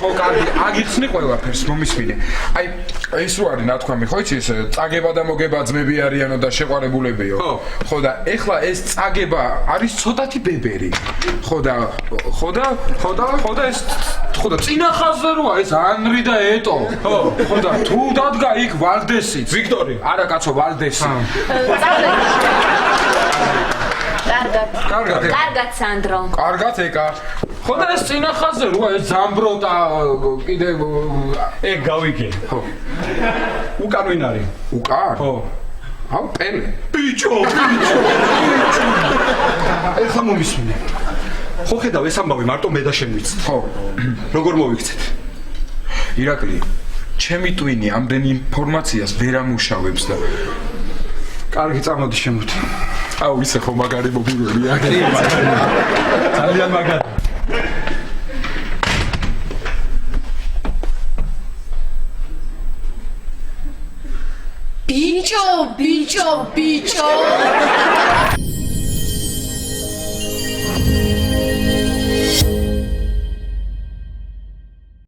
ხო, კარგი, აგიხსნი ყველაფერს, მომისმინე. აი, ეს რო არის ნათქვამი, ხო იცი, ეს წაგება და მოგება ძმები არიანო და შეყვარებულებიო. ხო და ეხლა ეს წაგება არის ცოტათი ბებერი. ხო და ეს ხო და წინა ხაზზე როა ეს ანრი და ეტო. ხო და თუ დადგა იქ ვალდესიც. ვიქტორი. არა კაცო, ვალდესი. კარგად სანდრო. კარგად ეკა. ხო და ეს წინა ხაზზე როა ეს ზამბროტა კიდე ეგ გავიგე. ხო. უკან ვინ არის? უკან? ხო. აუ პელე. ბიჭო. ეხლა მომისმინე. ხო ხედავ ეს ამბავი მარტო მე და შენ ვიცით. ხო. როგორ მოვიქცეთ? ირაკლი, ჩემი ტვინი ამდენ ინფორმაციას ვერ ამუშავებს და კარგი, წამოდი შემოდი. აუ ისე ხო მაგარი მოგივერია. ძალიან მაგარი. Bicho.